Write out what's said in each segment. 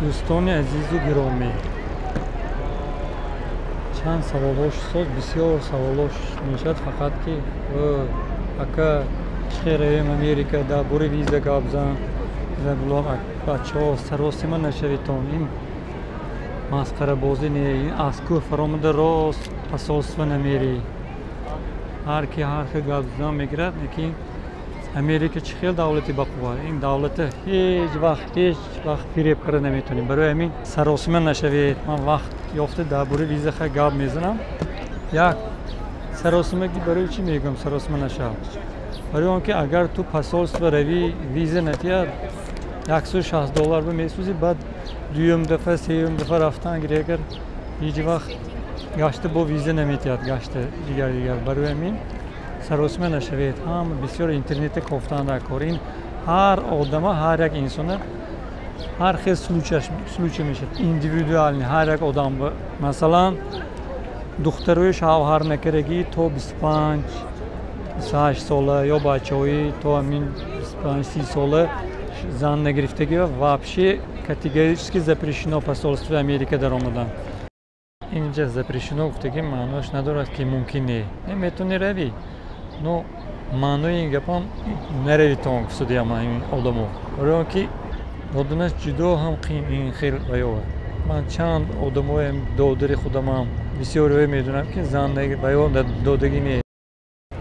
دوستان عزیز و گرامی چند سوالش شد بسیار سوالش میشد فقط که اکا چخیره امریکا دا بوری ویزا گابزن زبلام بچه ها سراسی من نشویتون این مسخره بازی نه این اسکو فرامده راست پاسالسو نمیری هر کی گابزن میگرد که امریکا چه خیلی دولتی بقوه این دولت هیچ وقت فریب کرده نمیتونیم برای همین سراسی من نشوید من وقت یافته در بوری ویزا خیلی گاب میزنم یک سراسی من برای چی میگم سراسی من نشود برای اونکه اگر تو پاسالسو روی ویزا نتیاد $160 به میسوزی بعد دویم دفعه سوم دفعه رفتن گیری اگر هیچ وقت گشته با ویزا نمیتیاد گشته دیگر برای همین سراسی من نشوید هم بسیار اینترنت کوفتن در کار این هر آدم هر یک انسان هر خیلی سلوچه میشه ایندیویدوال هر یک آدم مثلا دختروی شوهر نکرگی تو 25 28 ساله یا بچه‌ای تو همین 25 30 ساله زن نگرفتگی و вообще категорически запрещено посольство Америки در آمدن اینجا запрещено گفتگی معنیش ندارد که ممکنه نمیتونی روی но معنی این گپام نروی تون کسودی اما این آدمو برای که آدمش جدا هم این خیلی بیاوه من چند آدموی دادری خودم هم بسیار روی میدونم که زن بیاوه دادگی نیست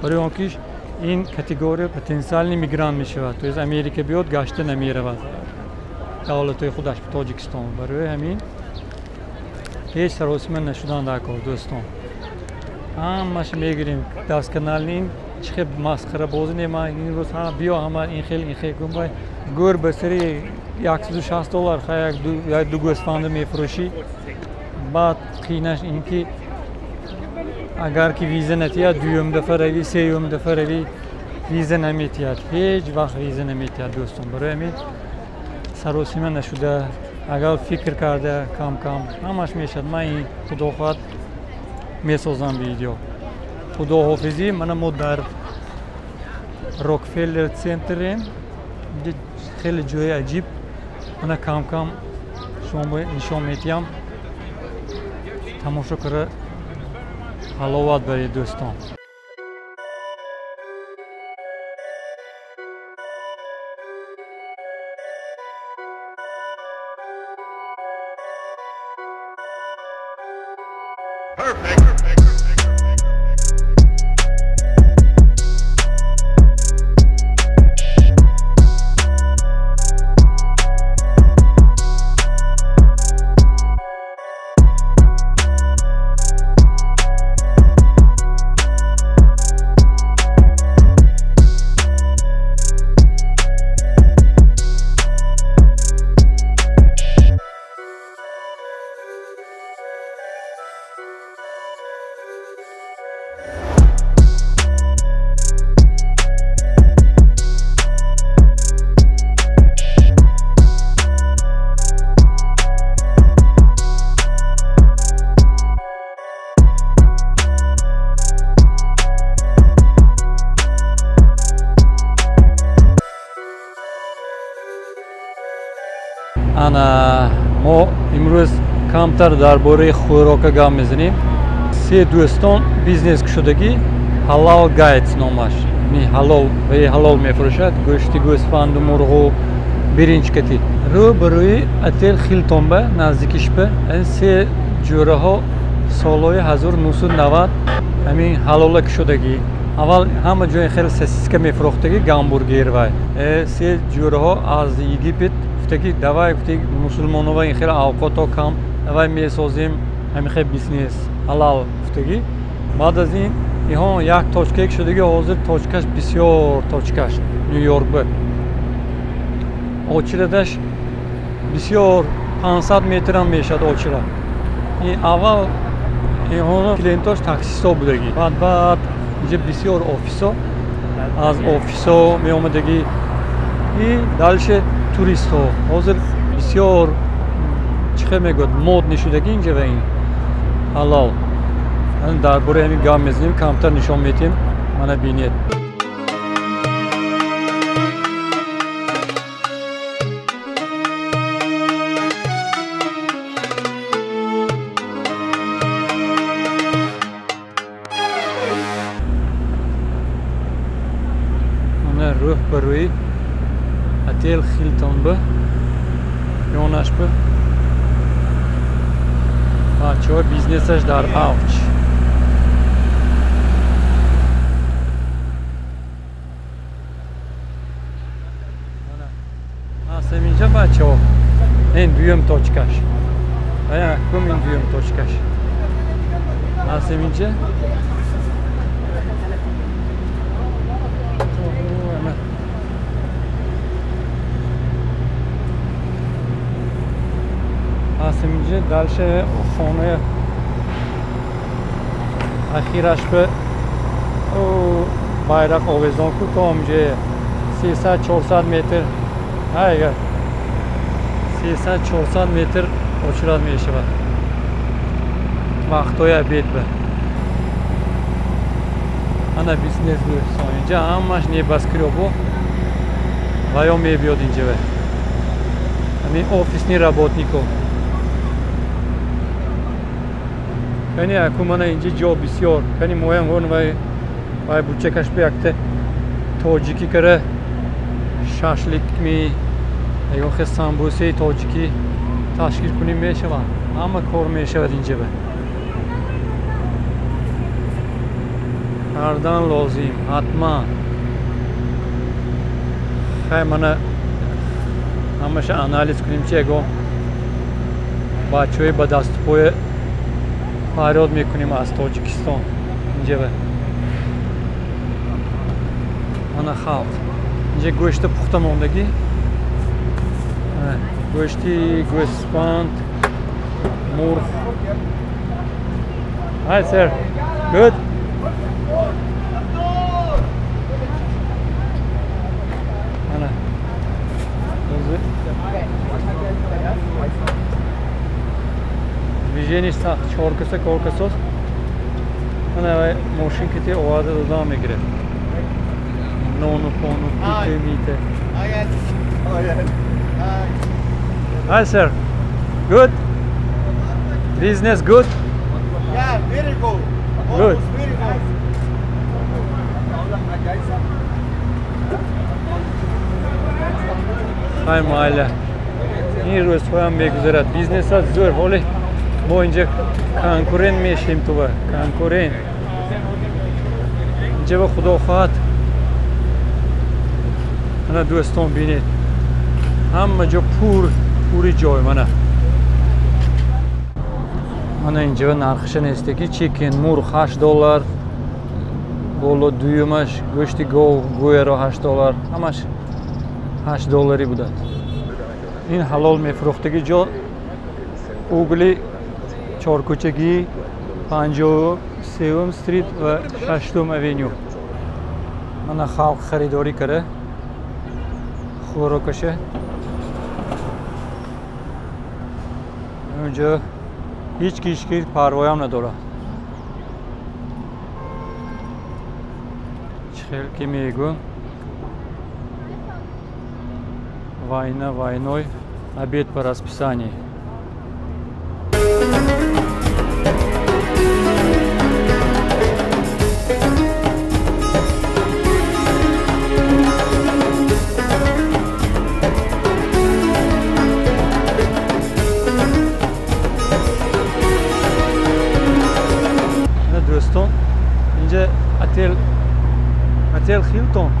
برای اونکیش این کاتگوری پتانسیل میگران میشود تو از امریکا بیاد گشته نمیرود دولت‌های خودش به تاجیکستان برای همین هیچ سراسی من نشدن در کار دوستان همش میگیریم دست کنال این چه مسخره بازی نیم این روز ها بیا همه این خیلی گم گور بسری $160 خیلی دو گوسفند میفروشی بعد خینش این که اگر که ویزا نتیاد دوم دفعه روی سوم دفعه روی ویزا نمیتیاد هیچ وقت ویزا نمیتیاد دوستان برای همین سراسی من نشده اگر فکر کرده کم همش میشد من این خدا خواهد میسازم ویدیو خدا حافظی من در روکفلر سنتریم خیلی جای عجیب من کم شما نشان میتیم تماشا کرده حلاوت برای دوستان ما امروز کمتر درباره خوراک گپ میزنیم سه دوستان بیزنس شدگی حلال گایدز نامش می حلال میفروشد گوشت گوسفند و مرغ برنج کتی رو بروی اتل خیلتون به نزدیکش به این سه جوره ها سالهای 1990 همین حلال شدگی اول همه جای خیلی سسیسکه میفروختگی گامبورگر وای سه جوره ها از یگیپت که دوای مسلمان‌ها و این خیلی اوقات کم دوای میسازیم همین خیلی بیزنس حلال گفتگی بعد از این ها یک تاچکه شدگی حاضر تاچکش بسیار تاچکش نیویورک به آچردش بسیار 500 متر هم میشد آچره این اول این ها کلینتاش تاکسیستا بودگی بعد اینجا بسیار آفیسا از آفیسا می آمدگی این دلش توریست ها حاضر بسیار چه میگوید مود نشدگی اینجا و این حلال درباره همین گام میزنیم کمتر نشان میتیم منو بینید рух ба рӯи отел Хилтон ба ёнаш ба бачаҳо бизнесаш дар авҷ. ҳастем инҷа бачаҳо. Ин дуюм точкаш. Ая кум ин дуюм точкаш. ҳастем инҷа. ҳастем инҷа дальше хонаи ахираш ба байрақ овезон ку то онҷа 300-400 метр. Ага 300-400 метр очрат мешавад. Вақтҳои обед ба. Ана бизнес дӯстон. Инҷа ҳамаш небаскиробо ваё мебиёд инҷа ва. Ҳамин офисни работникҳо. Кани аку мана инҷа ҷо бисёр. Кани моям вон вай бучакаш ба якта тоҷикӣ кара шашлик ми ёхе самбусаи тоҷикӣ ташкил куним мешавад. Ҳама кор мешавад инҷа ба. Кардан лозим ҳатман. Хай мана ҳамаша анализ кунем чи ягон бачаҳои ба даступоя фарёд мекунем аз Тоҷикистон инҷа ба. Ана халқ. Инҷа гӯшти пухта мондагӣ. Гӯшти гӯспанд, мурғ. Hi sir. Good. Ana. Движение сахт. Чоркаса, коркасос. Ana машинки те оварда додам мегире. Нону, пону, пите, мите. Hi sir. Good. Business good. Yeah, very good. Good. Very good. Ҳай маҳалла. Ин рӯзҳоям мегузарад. Бизнесат зӯр. Ҳоле мо инҷа конкурент мешавем тува. Конкурент. Инҷа ба худо хоҳад. Ана дӯстон бинед. Ҳама ҷо пури ҷой мана. Ана инҷа нархиша несте ки чикен мурғ $8, боло дуюмаш гӯшти гов гӯяро $8, ҳамаш $8 будад. Ин ҳалол мефурӯхтаги ҷо угли чоркӯчагӣ 53 стрит ва 6 авеню. Ана халқ харидорӣ кара хӯрокаша. Онҷа ҳеҷ кишки парвоям надорад. Чихел ки мегӯ войной обед по расписанию. Do'ston, inja отель Хилтон.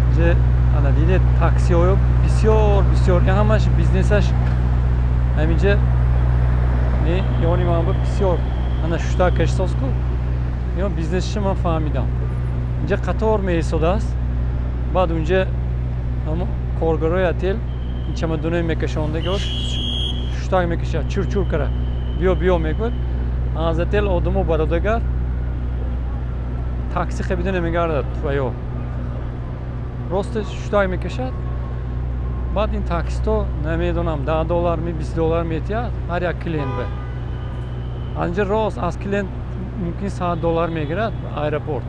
Инҷа ана дидед таксиҳоё бисёр ҳамаш бизнесаш ҳаминҷа ёни ман ба бисёр ана шушта кашсозку ё бизнесша ман фаҳмидам. Инҷа қатор меҳисодааст. Баъд унҷа ҳамо коргарои отель чамадонои мекашондаги шуштак мекашад чур кара биё мегӯяд. Аз отель одамо бародагар такси хабида намегардад ваё росте шуштак мекашад. Баъд ин таксито намедонам $10 $20 метиҳад ҳар як клиент ба. Анҷа рост аз клиент мумкин $100 мегирад аэропорт.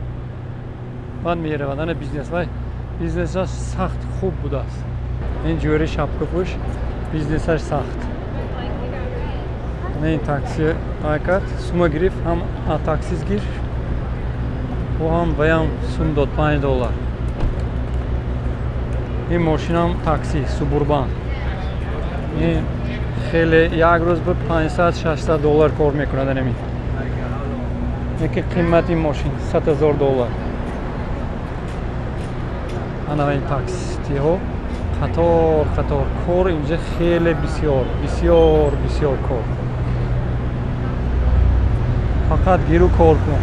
Баъд меравад. Ана бизнес вай бизнесаш сахт хуб будааст. Ин ҷӯри шапкапӯш бизнесаш сахт. Ин такси айкард сума гирифт ҳам таксис гир ва ҳам ваям сум дод $5. این ماشینم تاکسی سوبوربان این خیلی یک روز به 500-600 دلار کار میکنه در نمی یکی قیمت این ماشین $100,000 انا این تاکسی ها قطار کار اینجا خیلی بسیار کار فقط گیرو کار کن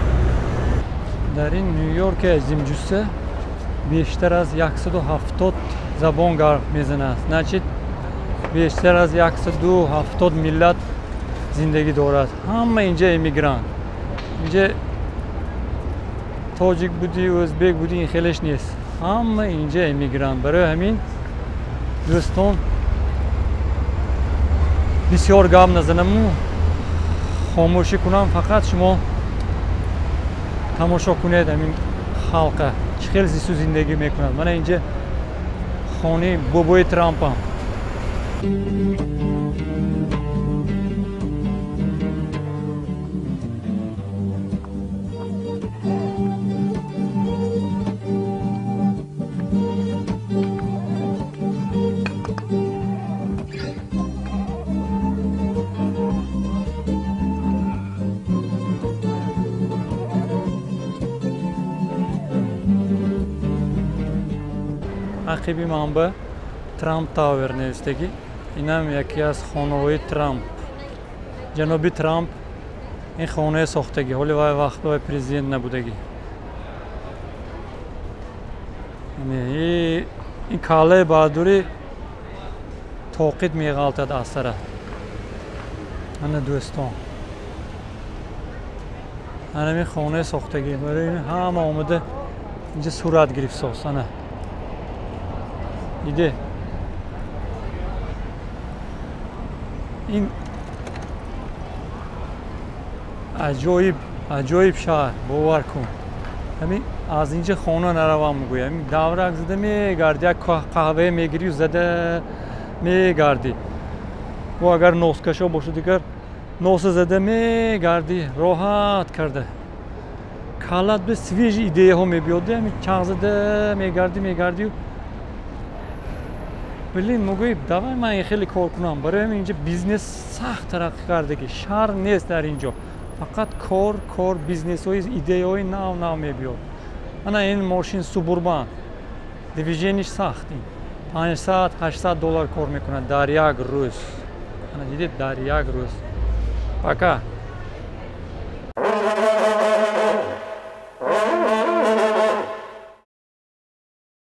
در این نیویورک عظیم جثه بیشتر از 170 زبان حرف میزنه نچید بیشتر از 170 ملت زندگی دارد همه اینجا امیگرانت اینجا تاجیک بودی ازبک بودی این خیلیش نیست همه اینجا امیگرانت برای همین دوستان بسیار گپ نزنم خاموشی کنم فقط شما تماشا کنید همین خلقه چه خیلی زیستو زندگی میکنند من اینجا خانه بابای ترامپم عقیبی من به ترامپ تاور نوشتگی اینم یکی از خانه‌های ترامپ جنابی ترامپ این خانه ساختگی ولی وقت وای پرزیدنت نبودگی این کاله بهادری توقید میغالطد اثره انا دوستان انا این خانه ساختگی برای همه آمده اینجا صورت گرفت ساستانه ایده این عجایب شهر باور کن همین از اینجا خانه نروم میگویم همین دورک زده میگردی یک قهوه میگیری و زده میگردی و اگر نوسکشا باشه دیگر نوس زده میگردی راحت کرده کالت به سویج ایده ها میبیاده همین چند زده میگردی و بلین مگوی دوای من خیلی کار کنم برای همین اینجا بیزنس سخت ترقی کرده که شهر نیست در اینجا فقط کار بیزنس های ایده های نو میبیاد انا این ماشین سوبوربان دیویژنش سختی 500-800 دلار کار میکنه در یک روز انا دیدید در یک روز پاکا